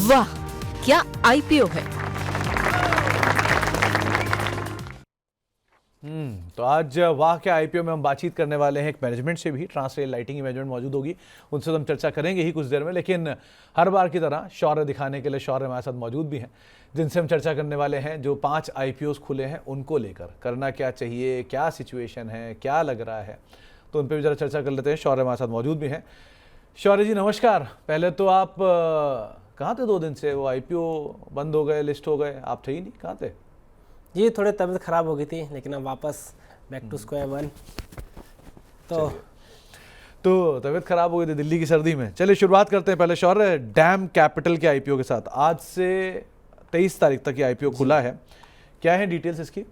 वाह, क्या आईपीओ है। तो आज वाह क्या आईपीओ में हम बातचीत करने वाले हैं एक मैनेजमेंट से भी। ट्रांसरेल लाइटिंग की मैनेजमेंट मौजूद होगी, उनसे तो हम चर्चा करेंगे ही कुछ देर में। लेकिन हर बार की तरह शौर्य दिखाने के लिए शौर्य हमारे साथ मौजूद भी हैं, जिनसे हम चर्चा करने वाले हैं जो 5 आईपीओस खुले हैं उनको लेकर करना क्या चाहिए, क्या सिचुएशन है, क्या लग रहा है, तो उन पर भी जरा चर्चा कर लेते हैं। शौर्य हमारे साथ मौजूद भी हैं। शौर्य जी नमस्कार। पहले तो आप कहाँ थे 2 दिन से? वो आईपीओ बंद हो गए, लिस्ट हो गए, आप थे ही नहीं, कहाँ थे? जी थोड़ी तबीयत ख़राब हो गई थी, लेकिन अब वापस बैक टू स्क्वायर वन। तो तबीयत खराब हो गई थी दिल्ली की सर्दी में। चलिए शुरुआत करते हैं पहले शौर्य डैम कैपिटल के आईपीओ के साथ। आज से 23 तारीख तक ये आईपीओ खुला है, क्या है डिटेल्स इसकी?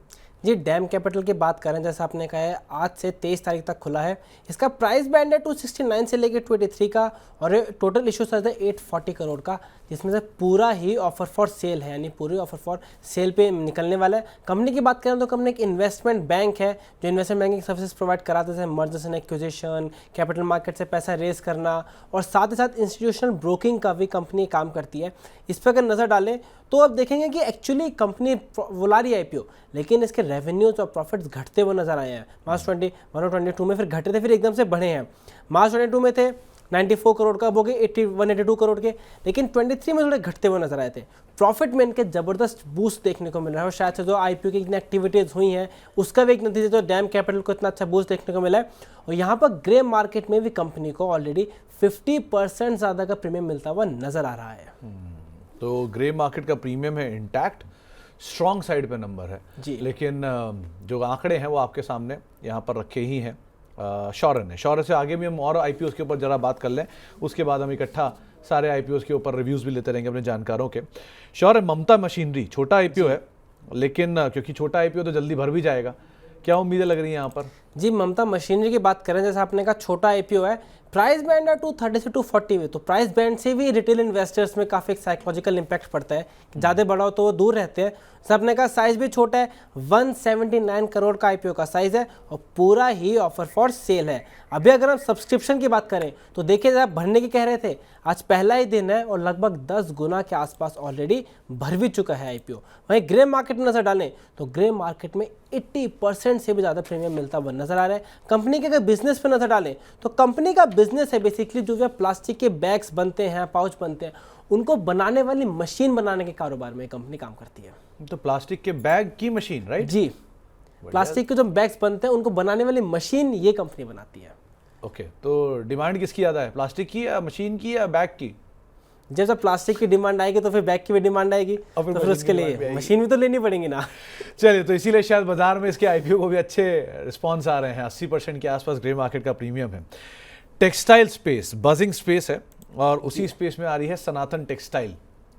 जी डैम कैपिटल की बात करें, जैसा आपने कहा है, आज से 23 तारीख तक खुला है। इसका प्राइस बैंड है 269 से लेकर 23 का, और टोटल इशू साइज है 840 करोड़ का, जिसमें से पूरा ही ऑफर फॉर सेल है, यानी पूरी ऑफर फॉर सेल पे निकलने वाला है। कंपनी की बात करें तो कंपनी एक इन्वेस्टमेंट बैंक है जो इन्वेस्टमेंट बैंकिंग सर्विसेज प्रोवाइड कराते हैं, mergers and acquisition, capital market से पैसा रेज करना, और साथ ही साथ इंस्टीट्यूशनल ब्रोकिंग का भी कंपनी काम करती है। इस पर अगर नज़र डालें तो आप देखेंगे कि एक्चुअली कंपनी बुला रही है आईपीओ, लेकिन इसके रेवेन्यूज और प्रॉफिट्स घटते हुए नजर आए हैं। मार्च 2022 में फिर घटे थे, फिर एकदम से बढ़े हैं। मार्च 2022 में थे 94 करोड़ का, हो गए 182 करोड़ के, लेकिन 23 में थोड़े घटते हुए नजर आए थे। प्रॉफिट में इनके जबरदस्त बूस्ट देखने को मिल रहा है, और शायद से जो आईपीओ की इतनी एक्टिविटीज हुई हैं उसका भी एक नतीजा जो डैम कैपिटल को इतना अच्छा बूस्ट देखने को मिला है। और यहाँ पर ग्रे मार्केट में भी कंपनी को ऑलरेडी 50% ज़्यादा का प्रीमियम मिलता हुआ नजर आ रहा है। तो ग्रे मार्केट का प्रीमियम है इंटैक्ट, स्ट्रॉन्ग साइड पे नंबर है जी। लेकिन जो आंकड़े हैं वो आपके सामने यहाँ पर रखे ही हैं शौर्य से। आगे भी हम और आईपीओ के ऊपर जरा बात कर लें, उसके बाद हम इकट्ठा सारे आईपीओ के ऊपर रिव्यूज भी लेते रहेंगे अपने जानकारों के। शौर्य, ममता मशीनरी छोटा आईपीओ है, लेकिन क्योंकि छोटा आईपीओ तो जल्दी भर भी जाएगा, क्या उम्मीदें लग रही हैं यहाँ पर? जी ममता मशीनरी की बात करें, जैसे आपने कहा छोटा आईपीओ है, प्राइस बैंड है 230 से 240 में, तो प्राइस बैंड से भी रिटेल इन्वेस्टर्स में काफ़ी एक साइकोलॉजिकल इंपैक्ट पड़ता है। ज़्यादा बड़ा हो तो वो दूर रहते हैं। जैसे आपने कहा साइज भी छोटा है, 179 करोड़ का आईपीओ का साइज है, और पूरा ही ऑफर फॉर सेल है। अभी अगर हम सब्सक्रिप्शन की बात करें तो देखिए, जब भरने की कह रहे थे, आज पहला ही दिन है और लगभग 10 गुना के आसपास ऑलरेडी भर भी चुका है आईपीओ। वहीं ग्रे मार्केट में नजर डालें तो ग्रे मार्केट में 80% से भी ज़्यादा प्रीमियम मिलता हुआ नजर आ रहा है। कंपनी के अगर बिजनेस पे नजर डालें तो कंपनी का बिजनेस है बेसिकली जो भी प्लास्टिक के बैग्स बनते हैं, पाउच बनते हैं, उनको बनाने वाली मशीन बनाने के कारोबार में कंपनी काम करती है। तो प्लास्टिक के बैग की मशीन, राइट? जी, प्लास्टिक के जो बैग्स बनते हैं उनको बनाने वाली मशीन ये कंपनी बनाती है। ओके, तो डिमांड किसकी ज़्यादा है, प्लास्टिक की या मशीन की या बैग की? जब प्लास्टिक की डिमांड आएगी तो फिर बैग की भी डिमांड आएगी, तो फिर उसके लिए मशीन भी तो लेनी पड़ेगी ना। चलिए, तो इसीलिए शायद बाजार में इसके आईपीओ को भी अच्छे रिस्पॉन्स आ रहे हैं। 80% के आसपास ग्रे मार्केट का प्रीमियम है। टेक्सटाइल स्पेस बजिंग स्पेस है, और उसी स्पेस में आ रही है सनातन टेक्सटाइल।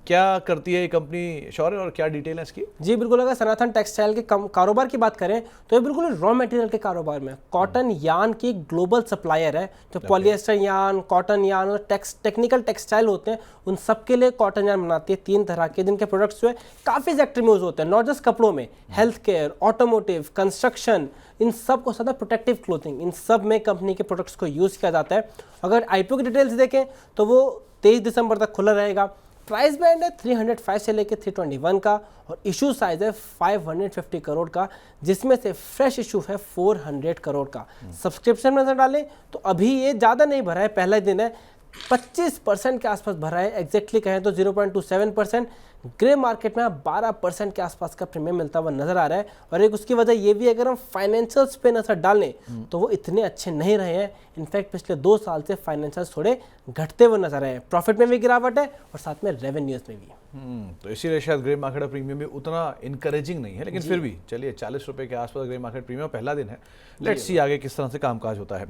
क्या करती है ये कंपनी शौर्य, और क्या डिटेल है इसकी? जी बिल्कुल, अगर सनातन टेक्सटाइल के कारोबार की बात करें तो ये बिल्कुल रॉ मटेरियल के कारोबार में कॉटन यान की ग्लोबल सप्लायर है। जो पॉलिएस्टर यान, कॉटन यान और टेक्निकल टेक्सटाइल होते हैं, उन सब के लिए कॉटन यान बनाती है। 3 तरह के, जिनके प्रोडक्ट्स जो है काफ़ी सेक्टर में यूज होते हैं, नॉट जस्ट कपड़ों में, हेल्थ केयर, ऑटोमोटिव, कंस्ट्रक्शन, इन सब को साथ प्रोटेक्टिव क्लोथिंग, इन सब में कंपनी के प्रोडक्ट्स को यूज़ किया जाता है। अगर आईपीओ की डिटेल्स देखें तो वो 23 दिसंबर तक खुला रहेगा। प्राइस बैंड है 305 से लेकर 321 का, और इशू साइज है 550 करोड़ का, जिसमें से फ्रेश इशू है 400 करोड़ का। सब्सक्रिप्शन में नजर डालें तो अभी ये ज़्यादा नहीं भरा है, पहला दिन है, 25% के आसपास भरा है। एग्जैक्टली कहें तो 0.27%। ग्रे मार्केट में 12% के आसपास का प्रीमियम मिलता हुआ नजर आ रहा है। और एक उसकी वजह ये भी, अगर हम फाइनेंशियल्स पे नजर डालें तो वो इतने अच्छे नहीं रहे हैं। इनफैक्ट पिछले 2 साल से फाइनेंशियल्स थोड़े घटते हुए नजर आए हैं। प्रॉफिट में भी गिरावट है और साथ में रेवेन्यूज में भी। तो इसीलिए शायद ग्रे मार्केट का प्रीमियम भी उतना इनकरेजिंग नहीं है, लेकिन फिर भी चलिए 40 रुपये के आसपास ग्रे मार्केट प्रीमियम पहला दिन है। लेट्स सी आगे किस तरह से कामकाज होता है।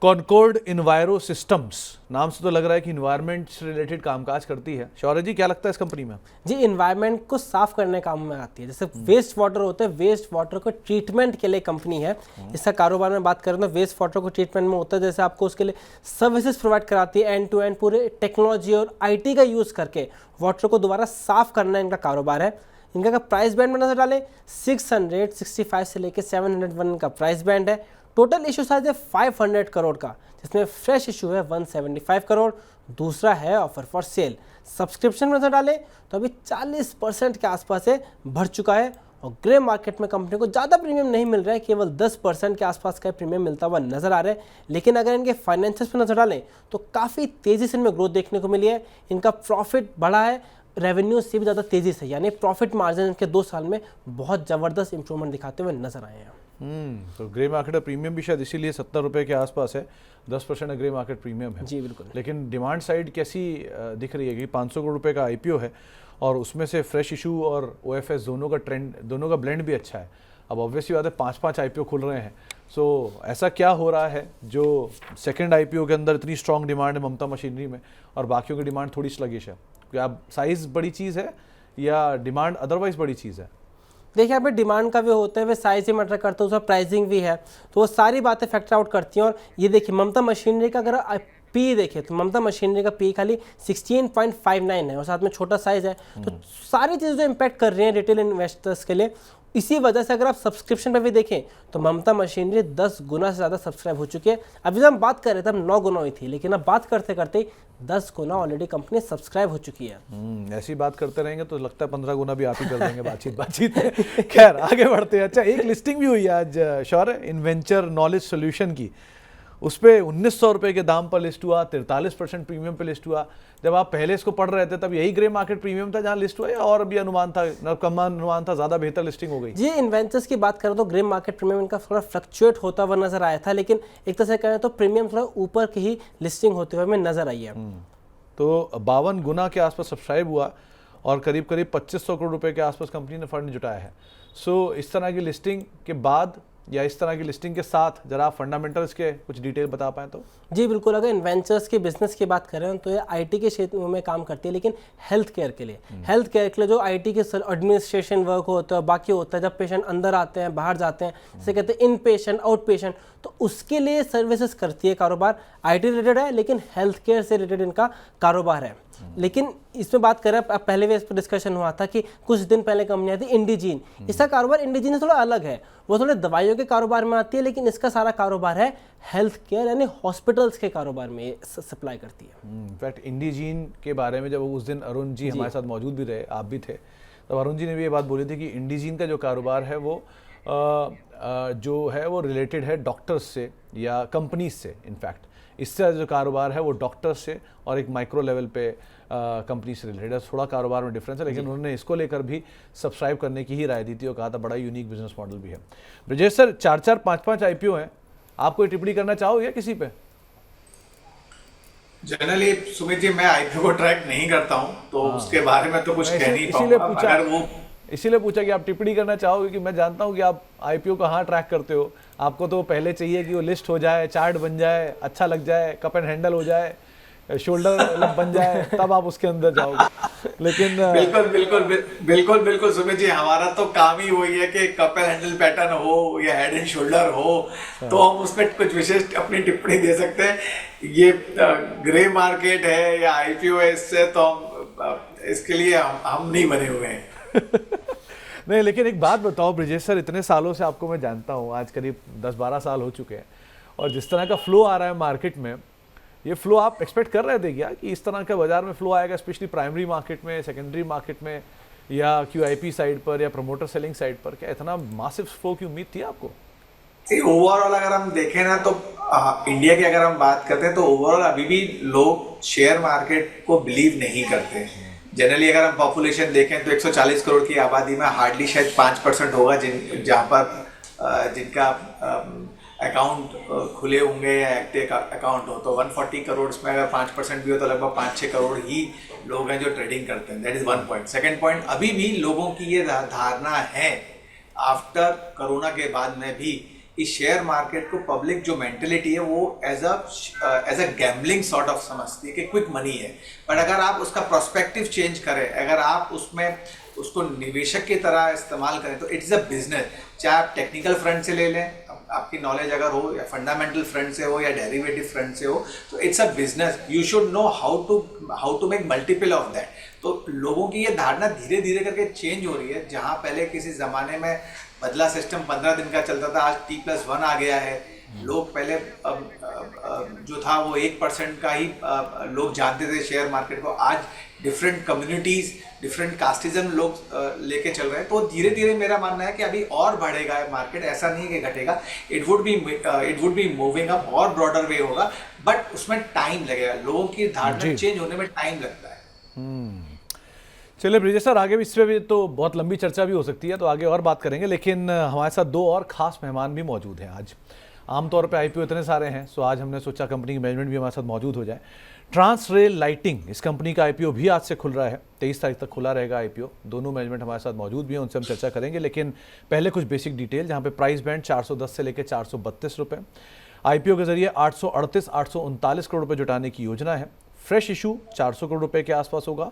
कॉनकॉर्ड इन्वायरो सिस्टम्स, नाम से तो लग रहा है कि इन्वायरमेंट से रिलेटेड कामकाज करती है। शौर्य जी, क्या लगता है इस कंपनी में? जी, इन्वायरमेंट को साफ करने काम में आती है। जैसे वेस्ट वाटर होते हैं, वेस्ट वाटर को ट्रीटमेंट के लिए कंपनी है। इसका कारोबार में बात करें तो वेस्ट वाटर को ट्रीटमेंट में होता है, जैसे आपको उसके लिए सर्विसेज प्रोवाइड कराती है, एंड टू एंड पूरे टेक्नोलॉजी और आईटी का यूज करके वाटर को दोबारा साफ करना इनका कारोबार है। इनका का प्राइस बैंड में नजर डालें 665 से लेकर 701 का प्राइस बैंड है। टोटल इशू साइज है 500 करोड़ का, जिसमें फ्रेश इशू है 175 करोड़। दूसरा है ऑफर फॉर सेल। सब्सक्रिप्शन में नजर डालें तो अभी 40% के आसपास से बढ़ चुका है और ग्रे मार्केट में कंपनी को ज़्यादा प्रीमियम नहीं मिल रहा है, केवल 10% के आसपास का प्रीमियम मिलता हुआ नजर आ रहा है। लेकिन अगर इनके फाइनेंशियल्स पर नजर डालें तो काफ़ी तेज़ी से इनमें ग्रोथ देखने को मिली है। इनका प्रॉफिट बढ़ा है रेवेन्यू से भी ज़्यादा तेज़ी से, यानी प्रॉफिट मार्जिन इनके 2 साल में बहुत ज़बरदस्त इंप्रूवमेंट दिखाते हुए नजर आए हैं। तो ग्रे मार्केट का प्रीमियम भी शायद इसीलिए 70 रुपये के आसपास है, 10% ग्रे मार्केट प्रीमियम है। जी बिल्कुल। लेकिन डिमांड साइड कैसी दिख रही है कि 500 करोड़ रुपए का आईपीओ है और उसमें से फ्रेश इशू और ओएफएस दोनों का ट्रेंड, दोनों का ब्लेंड भी अच्छा है। अब ऑब्वियसली बात है 5-5 आईपीओ खुल रहे हैं, सो ऐसा क्या हो रहा है जो सेकंड आईपीओ के अंदर इतनी स्ट्रॉन्ग डिमांड है ममता मशीनरी में और बाकियों की डिमांड थोड़ी स्लगिश है? क्या साइज़ बड़ी चीज़ है या डिमांड अदरवाइज बड़ी चीज़ है? देखिए यहाँ पे डिमांड का भी होता है, वे साइज ही मैटर करता है, उसका प्राइसिंग भी है, तो वो सारी बातें फैक्टर आउट करती हैं। और ये देखिए ममता मशीनरी का अगर पी देखें तो ममता मशीनरी का पी खाली 16.59 है और साथ में छोटा साइज है। तो सारी चीज़ें जो इम्पैक्ट कर रही हैं रिटेल इन्वेस्टर्स के लिए, इसी वजह से अगर आप सब्सक्रिप्शन पर भी देखें तो ममता मशीनरी 10 गुना से ज़्यादा सब्सक्राइब हो चुकी है। अभी जब हम बात कर रहे थे हम 9 गुना हुई थी, लेकिन अब बात करते करते 10 गुना ऑलरेडी कंपनी सब्सक्राइब हो चुकी है। ऐसी बात करते रहेंगे तो लगता है 15 गुना भी आप ही कर देंगे बातचीत में। खैर आगे बढ़ते हैं। अच्छा, एक लिस्टिंग भी हुई है आज श्योर है इन्वेंचर नॉलेज सोल्यूशन की, उस पर 1900 रुपये के दाम पर लिस्ट हुआ, 43% प्रीमियम पे लिस्ट हुआ। जब आप पहले इसको पढ़ रहे थे तब यही ग्रे मार्केट प्रीमियम था जहां लिस्ट हुआ या और भी अनुमान था, कम अनुमान था, ज़्यादा बेहतर लिस्टिंग हो गई? जी इन्वेंचर्स की बात करें तो ग्रे मार्केट प्रीमियम इनका थोड़ा फ्लक्चुएट होता हुआ नजर आया था, लेकिन एक तरह से कहें तो प्रीमियम थोड़ा ऊपर की ही लिस्टिंग होते हुए हमें नजर आई है। तो 52 गुना के आसपास सब्सक्राइब हुआ और करीब 2500 करोड़ रुपए के आसपास कंपनी ने फंड जुटाया है। सो इस तरह की लिस्टिंग के बाद या इस तरह की लिस्टिंग के साथ जरा आप फंडामेंटल्स के कुछ डिटेल बता पाएँ तो? जी बिल्कुल। अगर इन्वेंचर्स के बिजनेस की बात करें तो ये आईटी के क्षेत्र में काम करती है, लेकिन हेल्थ केयर के लिए जो आईटी के एडमिनिस्ट्रेशन वर्क होता है, बाकी होता है जब पेशेंट अंदर आते हैं बाहर जाते हैं, जैसे कहते हैं इन पेशेंट आउट पेशेंट, तो उसके लिए सर्विसेज करती है कारोबार। आईटी रिलेटेड है लेकिन हेल्थ केयर से रिलेटेड इनका कारोबार है। लेकिन इसमें बात करें, पहले भी इस पर डिस्कशन हुआ था कि कुछ दिन पहले कंपनी आई थी इंडिजीन। इसका कारोबार इंडिजीन से थोड़ा अलग है, वो थोड़े दवाइयों के कारोबार में आती है, लेकिन इसका सारा कारोबार है हेल्थ केयर यानी हॉस्पिटल्स के कारोबार में सप्लाई करती है। इनफैक्ट इंडिजीन के बारे में जब उस दिन अरुण जी हमारे साथ मौजूद भी रहे, आप भी थे, तो अरुण जी ने भी ये बात बोली थी कि इंडिजीन का जो कारोबार है वो जो है वो रिलेटेड है डॉक्टर्स से या कंपनीज से। इनफैक्ट इससे जो कारोबार है वो डॉक्टर्स से और एक माइक्रो लेवल पे कंपनी से रिलेटेड है। थोड़ा कारोबार में डिफरेंस है, लेकिन उन्होंने इसको लेकर भी सब्सक्राइब करने की ही राय दी थी और कहा था बड़ा यूनिक बिजनेस मॉडल भी है। ब्रजेश सर, 4-4, 5-5 आईपीओ हैं, आप कोई टिप्पणी करना चाहोगे किसी पे? जनरली सुमित जी मैं आईपीओ को ट्रैक नहीं करता हूं, तो उसके बारे में तो कुछ कह नहीं पाऊंगा। अगर वो इसीलिए पूछा कि आप टिप्पणी करना चाहोगे कि मैं जानता हूं कि आप आईपीओ कहाँ ट्रैक करते हो, आपको तो पहले चाहिए कि वो लिस्ट हो जाए, चार्ट बन जाए, अच्छा लग जाए, कप एंड हैंडल हो जाए, शोल्डर बन जाए, तब आप उसके अंदर जाओगे। लेकिन बिल्कुल सुमित जी, हमारा तो काम ही वही है कि कप एंड हैंडल पैटर्न हो या हेड एंड शोल्डर हो, तो हम उसमें कुछ विशेष अपनी टिप्पणी दे सकते हैं। ये ग्रे मार्केट है या आईपीओ है, इससे तो इसके लिए हम नहीं बने हुए हैं। नहीं, लेकिन एक बात बताओ ब्रिजेश सर, इतने सालों से आपको मैं जानता हूँ, आज करीब 10-12 साल हो चुके हैं, और जिस तरह का फ्लो आ रहा है मार्केट में, ये फ्लो आप एक्सपेक्ट कर रहे थे क्या कि इस तरह का बाजार में फ्लो आएगा, स्पेशली प्राइमरी मार्केट में, सेकेंडरी मार्केट में, या क्यूआईपी साइड पर या प्रमोटर सेलिंग साइड पर? क्या इतना मासिव फ्लो की उम्मीद थी आपको? ओवरऑल अगर हम देखें ना तो इंडिया की अगर हम बात करते हैं तो ओवरऑल अभी भी लोग शेयर मार्केट को बिलीव नहीं करते। जनरली अगर हम पॉपुलेशन देखें तो 140 करोड़ की आबादी में हार्डली शायद 5% होगा जहाँ पर जिनका अकाउंट खुले होंगे या एक्टिव अकाउंट हो। तो 140 करोड़ में अगर 5% भी हो तो लगभग 5-6 करोड़ ही लोग हैं जो ट्रेडिंग करते हैं। That is one point. Second point, अभी भी लोगों की ये धारणा है आफ्टर कोरोना के बाद में भी इस शेयर मार्केट को पब्लिक जो मेंटेलिटी है वो as a gambling sort of समझती है कि क्विक मनी है। बट अगर आप उसका प्रोस्पेक्टिव चेंज करें, अगर आप उसमें उसको निवेशक की तरह इस्तेमाल करें तो इट्स अ बिजनेस। चाहे आप टेक्निकल फ्रंट से ले लें, आपकी नॉलेज अगर हो, या फंडामेंटल फ्रंट से हो या डेरिवेटिव फ्रंट से हो, तो it's a business. You should know how to make multiple of that. तो लोगों की ये धारणा धीरे धीरे करके चेंज हो रही है। जहाँ पहले किसी ज़माने में बदला सिस्टम 15 दिन का चलता था, आज T+1 आ गया है। लोग पहले जो था वो 1% का ही लोग जानते थे शेयर मार्केट को। आज डिफरेंट कम्युनिटीज, डिफरेंट कास्टिज्म लोग लेके चल रहे हैं। तो धीरे धीरे मेरा मानना है कि अभी और बढ़ेगा मार्केट, ऐसा नहीं है कि घटेगा। It would be moving up और ब्रॉडर वे होगा, बट उसमें टाइम लगेगा। लोगों की धारणा चेंज होने में टाइम लगता है। चलिए ब्रिजेश सर, आगे भी इस पे भी तो बहुत लंबी चर्चा भी हो सकती है, तो आगे और बात करेंगे, लेकिन हमारे साथ दो और खास मेहमान भी मौजूद हैं आज। आमतौर पे आईपीओ इतने सारे हैं, सो आज हमने सोचा कंपनी की मैनेजमेंट भी हमारे साथ मौजूद हो जाए। ट्रांसरेल लाइटिंग, इस कंपनी का आईपीओ भी आज से खुल रहा है, 23 तारीख तक खुला रहेगा आईपीओ। दोनों मैनेजमेंट हमारे साथ मौजूद भी हैं, उनसे हम चर्चा करेंगे, लेकिन पहले कुछ बेसिक डिटेल, जहाँ पे प्राइस बैंड 410 से लेकर 432 रुपये। आईपीओ के जरिए 838-839 करोड़ रुपये जुटाने की योजना है। फ्रेश इशू 400 करोड़ रुपये के आसपास होगा।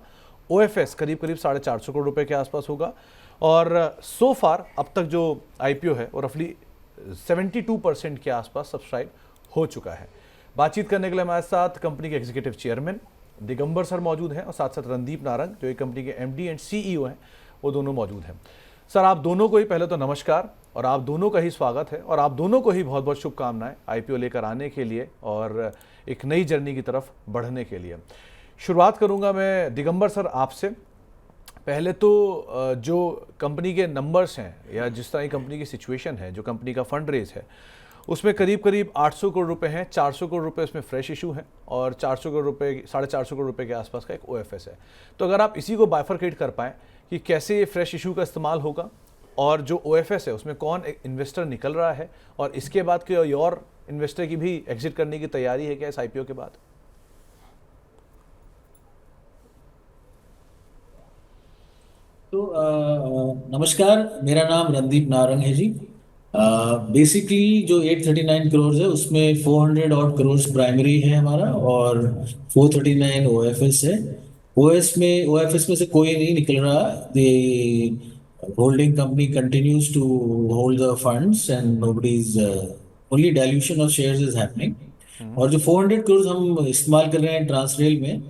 ओएफएस करीब 450 करोड़ रुपए के आसपास होगा। और सो फार अब तक जो आईपीओ है वो रफली 72% के आसपास सब्सक्राइब हो चुका है। बातचीत करने के लिए हमारे साथ कंपनी के एग्जीक्यूटिव चेयरमैन दिगंबर सर मौजूद हैं, और साथ साथ रणदीप नारंग जो एक कंपनी के एमडी एंड सीईओ हैं, वो दोनों मौजूद हैं। सर, आप दोनों को ही पहले तो नमस्कार, और आप दोनों का ही स्वागत है, और आप दोनों को ही बहुत बहुत शुभकामनाएं आईपीओ लेकर आने के लिए और एक नई जर्नी की तरफ बढ़ने के लिए। शुरुआत करूंगा मैं दिगंबर सर आपसे। पहले तो जो कंपनी के नंबर्स हैं, या जिस तरह की कंपनी की सिचुएशन है, जो कंपनी का फंड रेज है, उसमें करीब 800 करोड़ रुपए हैं। 400 करोड़ रुपए उसमें फ्रेश इशू है, और 400 करोड़ रुपए 450 करोड़ रुपए के आसपास का एक ओएफएस है। तो अगर आप इसी को बाइफरकेट कर पाएँ कि कैसे ये फ्रेश इशू का इस्तेमाल होगा, और जो ओएफएस है उसमें कौन इन्वेस्टर निकल रहा है, और इसके बाद कोई और इन्वेस्टर की भी एग्जिट करने की तैयारी है क्या इस आईपीओ के बाद? तो नमस्कार, मेरा नाम रणदीप नारंग है जी। बेसिकली जो 839 करोड़ है उसमें 400 ऑड करोड़ प्राइमरी है हमारा, और 439 ओएफएस है। ओएफएस में से कोई नहीं निकल रहा। The holding company continues to hold the funds and nobody is only dilution of shares is happening. और जो 400 करोड़ हम इस्तेमाल कर रहे हैं ट्रांसरेल में,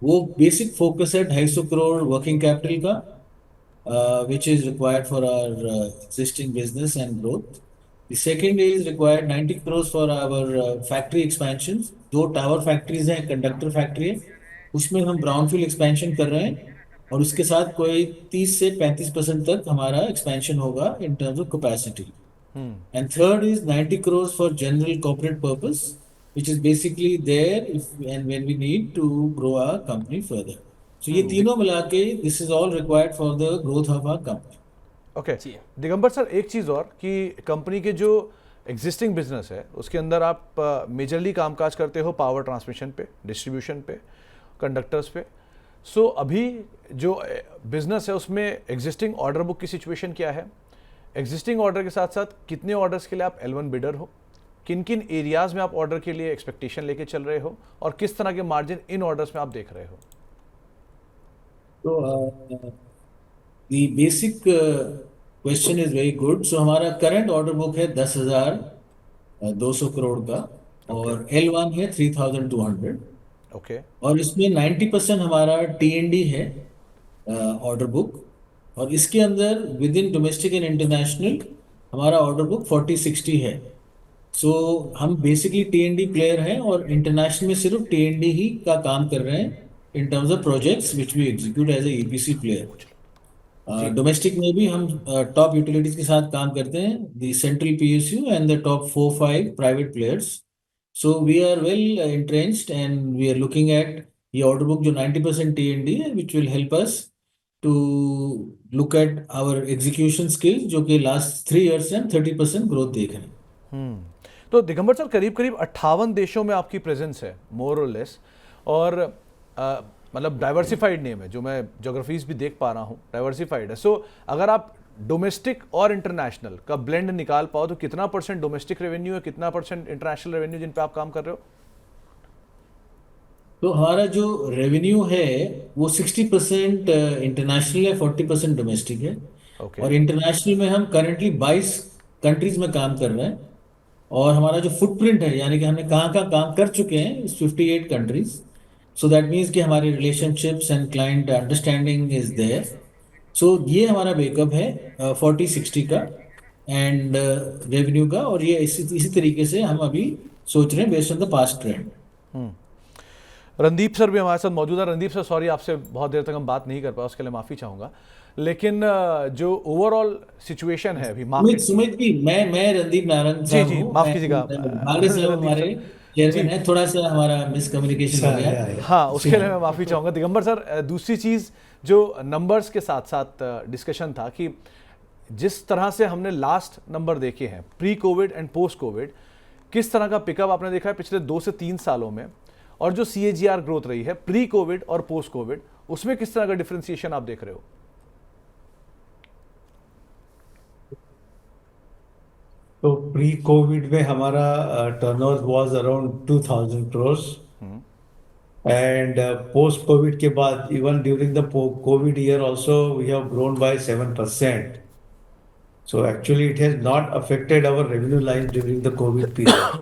वो बेसिक फोकस है 250 करोड़ वर्किंग कैपिटल का, which is required for our existing business and growth. The second is required 90 crores for our factory expansions. दो टावर फैक्ट्रीज हैं, कंडक्टर फैक्ट्री है, उसमें हम ब्राउनफील्ड एक्सपेंशन कर रहे हैं, और उसके साथ कोई 30 से 35% तक हमारा एक्सपेंशन होगा in terms of capacity. And third is 90 crores for general corporate purpose, which is basically there if and when we need to grow our company further. So ये तीनों मिला के this is all required for the growth of our company. Okay Digambar sir, एक चीज़ और कि company के जो existing business है उसके अंदर आप मेजरली कामकाज करते हो पावर ट्रांसमिशन पे, डिस्ट्रीब्यूशन पे, कंडक्टर्स पे। सो अभी जो बिजनेस है उसमें एग्जिस्टिंग ऑर्डर बुक की सिचुएशन क्या है? एग्जिस्टिंग ऑर्डर के साथ साथ कितने ऑर्डर्स के लिए आप L1 बिडर हो? किन किन एरियाज में आप ऑर्डर के लिए एक्सपेक्टेशन लेके चल रहे हो, और किस तरह के मार्जिन इन ऑर्डर्स में आप देख रहे हो? तो the basic question is very good. So हमारा करंट ऑर्डर बुक है 10,200 करोड़ का, और L1 है 3,200। ओके और इसमें 90% हमारा TND है ऑर्डर बुक, और इसके अंदर with in domestic and international हमारा ऑर्डर बुक 40-60 है। सो हम बेसिकली TND प्लेयर हैं, और इंटरनेशनल में सिर्फ TND ही का काम कर रहे हैं in terms of projects which we execute as a EPC player. Domestic में भी हम टॉप यूटिलिटीज के साथ काम करते हैं, the central PSU and the top 4-5 private players. So we are well entrenched and we are looking at ये order book जो 90% TND है, which will help us to look at our execution skills, जो कि last 3 years से हम 30% growth देख रहे हैं। तो दिगंबर सर, करीब 58 देशों में आपकी प्रेजेंस है मोर और लेस, और मतलब डाइवर्सिफाइड नेम है, जो मैं जोग्राफीज भी देख पा रहा हूँ, डाइवर्सिफाइड है। सो अगर आप डोमेस्टिक और इंटरनेशनल का ब्लेंड निकाल पाओ तो कितना % डोमेस्टिक रेवेन्यू है, कितना % इंटरनेशनल रेवेन्यू जिन पे आप काम कर रहे हो? तो हमारा जो रेवेन्यू है वो 60% इंटरनेशनल है, 40% डोमेस्टिक है। और इंटरनेशनल में हम करंटली 22 कंट्रीज में काम कर रहे हैं, और हमारा जो फुटप्रिंट है, यानी कि हमने कहाँ कहाँ काम कर चुके हैं, 58 कंट्रीज। सो दैट मीन्स कि हमारे relationships and client understanding is there. So ये हमारा बेकअप है 40-60 का। एंड रेवेन्यू का, और ये इसी तरीके से हम अभी सोच रहे हैं based on the past trend. Randeep sir भी हमारे साथ मौजूद है। रणदीप सर, सॉरी आपसे बहुत देर तक हम बात नहीं कर पाए, उसके लिए माफ़ी चाहूँगा, लेकिन जो ओवरऑल सिचुएशन है अभी मार्केट। सुमित जी, मैं रणदीप नारंग जी साहब जी, हूँ, माफ़ कीजिएगा भागड़े साहब रणदीप हमारे सर। चेयरमैन जी है, थोड़ा सा हमारा मिसकम्युनिकेशन हो गया। हाँ, उसके लिए मैं माफ़ी चाहूँगा। दिगंबर सर, दूसरी चीज़ जो नंबर्स के साथ साथ डिस्कशन था कि जिस तरह से हमने लास्ट नंबर देखे हैं pre Covid and post Covid, किस तरह का पिकअप आपने देखा है पिछले 2 से 3 सालों में, और जो CAGR ग्रोथ रही है प्री कोविड और पोस्ट कोविड, उसमें किस तरह का डिफरेंशिएशन आप देख रहे हो? तो प्री कोविड में हमारा turnover was around 2000 crores and post COVID के बाद even during the COVID year also we have grown by 7%. So actually it has not affected our revenue line during the COVID period.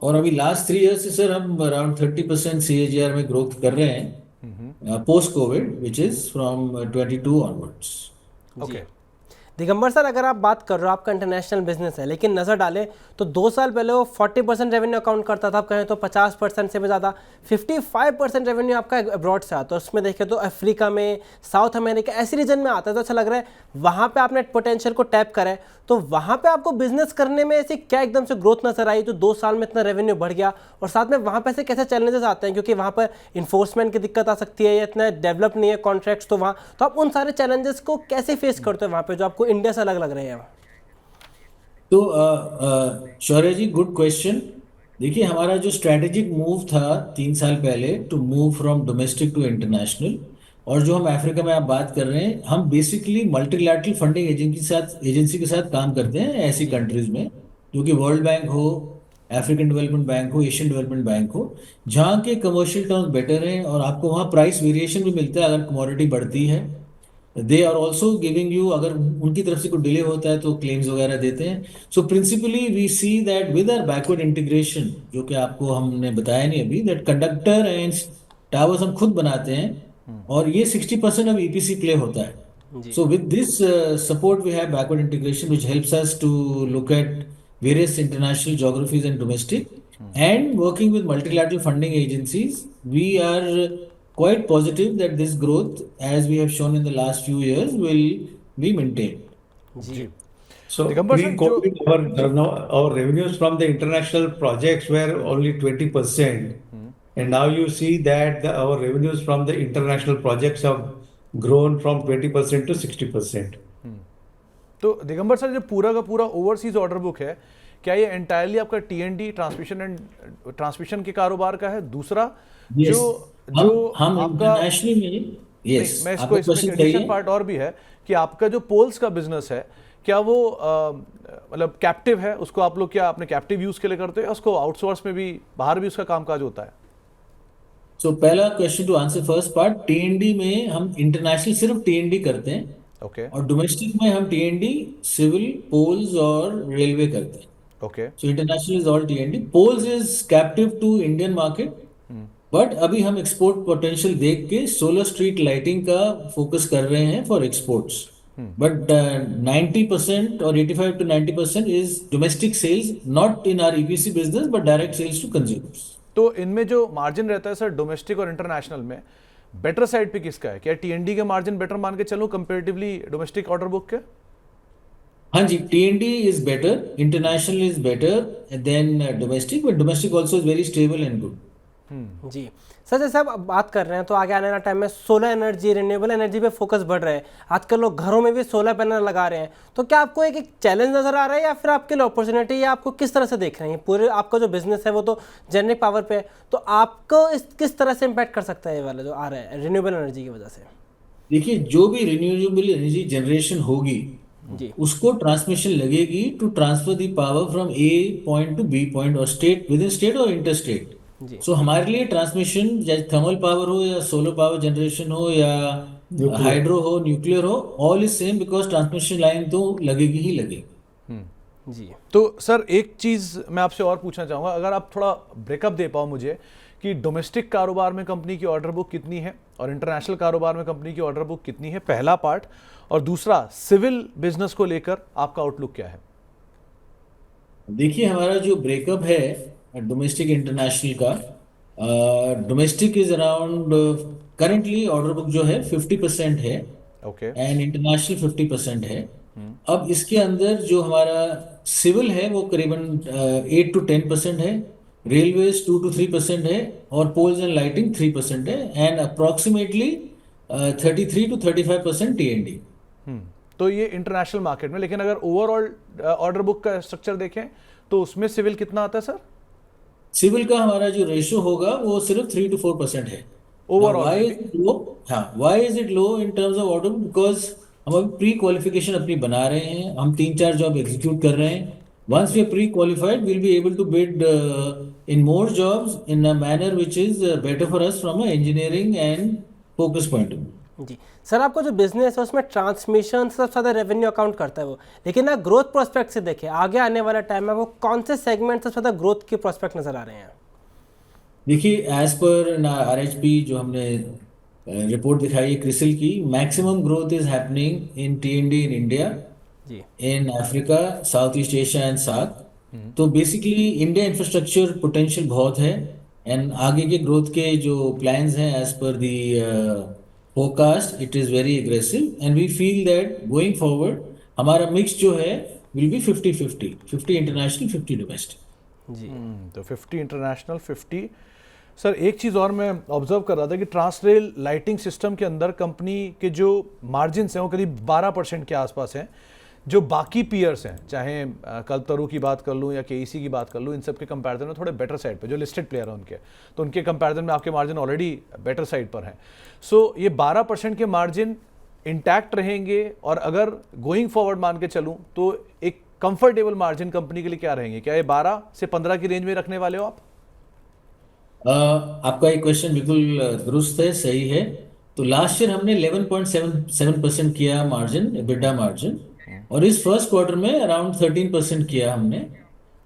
और अभी last 3 year से sir हम around 30% CAGR में growth कर रहे हैं post Covid, which is from 22 onwards. Okay. Digambar sir, अगर आप बात कर रहे हो आपका इंटरनेशनल बिजनेस है, लेकिन नज़र डालें तो 2 साल पहले वो 40% रेवेन्यू अकाउंट करता था, आप कहें तो 50% से भी ज़्यादा 55% रेवेन्यू आपका अब्रॉड से आता है। उसमें देखें तो अफ्रीका में, साउथ अमेरिका, ऐसे रीजन में आता है, तो अच्छा लग रहा है वहाँ पे आपने पोटेंशियल को टैप करा है। तो वहाँ पे आपको बिजनेस करने में ऐसी क्या एकदम से ग्रोथ नजर आई जो 2 साल में इतना रेवेन्यू बढ़ गया, और साथ में वहाँ पे ऐसे कैसे चैलेंजेस आते हैं, क्योंकि वहाँ पर इन्फोर्समेंट की दिक्कत आ सकती है या इतना डेवलप नहीं है कॉन्ट्रैक्ट्स, तो वहाँ तो आप उन सारे चैलेंजेस को कैसे फेस करते हो वहाँ पे जो आपको इंडिया से अलग लग रहे हैं? तो शौर्य जी, गुड क्वेश्चन। देखिए, हमारा जो स्ट्रैटेजिक मूव था 3 साल पहले to move from domestic to international, और जो हम अफ्रीका में आप बात कर रहे हैं, हम बेसिकली मल्टीलैटरल फंडिंग एजेंसी के साथ काम करते हैं ऐसी कंट्रीज में, जो कि वर्ल्ड बैंक हो, अफ्रीकन डेवलपमेंट बैंक हो, एशियन डेवलपमेंट बैंक हो, जहाँ के कमर्शियल टर्म्स बेटर हैं और आपको वहाँ प्राइस वेरिएशन भी मिलता है अगर कमोडिटी बढ़ती है। They are also giving you, अगर उनकी तरफ से कोई डिले होता है तो क्लेम्स वगैरह देते हैं। So principally we see that with our backward integration, जो कि आपको हमने बताया नहीं अभी, दैट कंडक्टर एंड टावर्स हम खुद बनाते हैं, और ये 60% अब EPC प्ले होता है। So with this support we have backward integration which helps us to look at various international geographies and domestic, and working with multilateral funding agencies, we are quite positive that this growth, as we have shown in the last few years, will be maintained. जी। So Digambar sir, pre-COVID, our revenues from the international projects were only 20%, and now you see that our revenues from the international projects have grown from 20% to 60%. तो Digambar sir, जो पूरा का पूरा overseas order book है, क्या ये entirely आपका TND transmission के कारोबार का है? दूसरा Yes. जो हम आपका इंटरनेशनली में, yes, मैं इसको आपका इसमें क्वेश्चन सही कंडीशन है। पार्ट और भी है कि आपका जो पोल्स का बिजनेस है, क्या वो मतलब कैप्टिव है? उसको आप लोग क्या अपने कैप्टिव यूज के लिए करते हो, या उसको आउटसोर्स में भी, बाहर भी उसका कामकाज होता है? सो पहला question to answer first part, TND में हम इंटरनेशनल सिर्फ TND करते हैं, ओके और डोमेस्टिक में हम TND, सिविल, पोल्स और रेलवे करते हैं। Okay So international is all TND. Poles is captive to Indian market, but अभी हम एक्सपोर्ट पोटेंशियल देख के सोलर स्ट्रीट लाइटिंग का फोकस कर रहे हैं फॉर एक्सपोर्ट्स। बट 90% और 85 to 90% is domestic sales, not in our EPC business but direct sales to consumers. तो इनमें जो मार्जिन रहता है सर, डोमेस्टिक और इंटरनेशनल में बेटर साइड पे किसका है? क्या TND के मार्जिन बेटर मान के चलूं कंपेरेटिवली डोमेस्टिक ऑर्डर बुक के? हाँ जी, TND is better, international is better than domestic, but domestic also is very stable and good. जी सर, जैसे आप बात कर रहे हैं तो आगे आने वाला टाइम में सोलर एनर्जी, रिन्यूएबल एनर्जी पे फोकस बढ़ रहा है। आजकल लोग घरों में भी सोलर पैनल लगा रहे हैं, तो क्या आपको एक चैलेंज नजर आ रहा है या फिर आपके लिए अपॉर्चुनिटी, या आपको किस तरह से देख रहे हैं? पूरे आपका जो बिजनेस है वो तो जेनरिक पावर पे है, तो आपको किस तरह से इम्पैक्ट कर सकता है ये वाला जो आ रहा है रिन्यूएबल एनर्जी की वजह से? देखिए, जो भी रिन्यूएबल एनर्जी जनरेशन होगी जी, उसको ट्रांसमिशन लगेगी to transfer the power from A point to B point, और स्टेट, विद इन स्टेट और इंटरस्टेट। जी। सो हमारे लिए ट्रांसमिशन, चाहे थर्मल पावर हो या सोलर पावर जनरेशन हो या हाइड्रो हो, न्यूक्लियर हो, all is same, because transmission line तो लगेगी ही लगेगी। जी। तो सर एक चीज़ मैं आपसे और पूछना चाहूँगा, अगर आप थोड़ा ब्रेकअप दे पाओ मुझे कि डोमेस्टिक कारोबार में कंपनी की ऑर्डर बुक कितनी है और इंटरनेशनल कारोबार में कंपनी की ऑर्डर बुक कितनी है, पहला पार्ट, और दूसरा सिविल बिजनेस को लेकर आपका आउटलुक क्या है? देखिए, हमारा जो ब्रेकअप है डोमेस्टिक इंटरनेशनल का, domestic is around, currently order book जो है 50% है ओके। एंड इंटरनेशनल 50% है। अब इसके अंदर जो हमारा सिविल है वो करीबन 8 to 10% है, रेलवेज 2 to 3% है, और पोल्स एंड लाइटिंग 3% है, एंड अप्रॉक्सीमेटली 33 to 35% T&D। तो ये इंटरनेशनल मार्केट में, लेकिन अगर ओवरऑल ऑर्डर बुक का स्ट्रक्चर देखें तो उसमें सिविल कितना आता है सर? सिविल का हमारा जो रेशियो होगा वो सिर्फ 3 to 4% है। Overall व्हाई इज इट लो? हाँ, why is it low in terms of order? Because हम अभी प्री क्वालिफिकेशन अपनी बना रहे हैं, हम 3-4 जॉब एग्जीक्यूट कर रहे हैं। Once we are pre qualified we'll be able to bid in more jobs in a manner which is better for us from a engineering and focus point of view. जी sir, आपका जो business है उसमें transmission सबसे ज़्यादा revenue account करता है वो, लेकिन ना ग्रोथ प्रोस्पेक्ट से देखें आगे आने वाला टाइम में वो कौन से सेगमेंट सबसे ज़्यादा ग्रोथ के प्रोस्पेक्ट नज़र आ रहे हैं? देखिए, एज पर आरएचपी जो हमने रिपोर्ट दिखाई है क्रिसिल की, maximum growth is happening in T&D in India, जी। In Africa, South East Asia and SAARC. तो बेसिकली इंडिया इंफ्रास्ट्रक्चर पोटेंशियल बहुत है, एंड आगे के ग्रोथ के जो प्लान्स हैं as per the forecast it is very aggressive, and we feel that going forward हमारा मिक्स जो है विल बी 50-50, 50 इंटरनेशनल 50 डोमेस्टिक। जी। तो 50 इंटरनेशनल 50। सर एक चीज़ और मैं ऑब्जर्व कर रहा था कि ट्रांसरेल लाइटिंग सिस्टम के अंदर कंपनी के जो मार्जिन्स हैं वो करीब 12% के आसपास हैं। जो बाकी पीयर्स हैं, चाहे कल्पतरू की बात कर लूँ या KEC की बात कर लूँ, इन सब के कंपैरिजन में थोड़े बेटर साइड पे जो लिस्टेड प्लेयर हैं उनके, तो उनके कंपैरिजन में आपके मार्जिन ऑलरेडी बेटर साइड पर हैं। सो ये 12% के मार्जिन इंटैक्ट रहेंगे, और अगर गोइंग फॉरवर्ड मान के चलूँ तो एक कंफर्टेबल मार्जिन कंपनी के लिए क्या रहेंगे? क्या ये 12 से 15 की रेंज में रखने वाले हो आप? आपका एक क्वेश्चन बिल्कुल दुरुस्त है, सही है। तो लास्ट ईयर हमने 11.77% किया मार्जिन, एबिटा मार्जिन, और इस फर्स्ट क्वार्टर में अराउंड 13% किया हमने।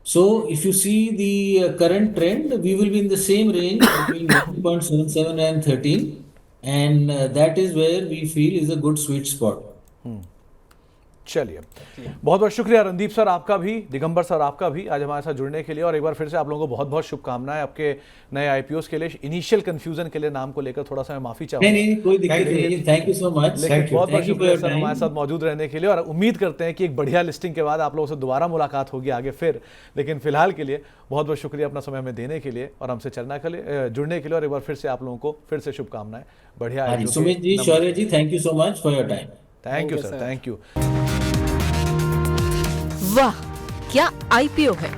So if you see the current trend we will be in the same range between 11.77 and 13, and that is where we feel is a good sweet spot. चलिए, बहुत बहुत शुक्रिया Randeep sir आपका भी, Digambar sir आपका भी, आज हमारे साथ जुड़ने के लिए। और एक बार फिर से आप लोगों को बहुत बहुत शुभकामनाएं आपके नए IPOs के लिए। इनिशियल कंफ्यूजन के लिए नाम को लेकर थोड़ा सा मैं माफी चाहूंगा। नहीं, कोई दिक्कत नहीं है। Thank you so much. लेकिन बहुत बहुत शुक्रिया सर हमारे साथ मौजूद रहने के लिए, और उम्मीद करते हैं कि एक बढ़िया लिस्टिंग के बाद आप लोगों से दोबारा मुलाकात होगी आगे फिर। लेकिन फिलहाल के लिए बहुत बहुत शुक्रिया अपना समय हमें देने के लिए और हमसे जुड़ने के लिए, और एक बार फिर से आप लोगों को फिर से शुभकामनाएं। बढ़िया Sumit ji, Shaurya ji, thank you so much for your time. Thank you sir, thank you. वाह क्या IPO है।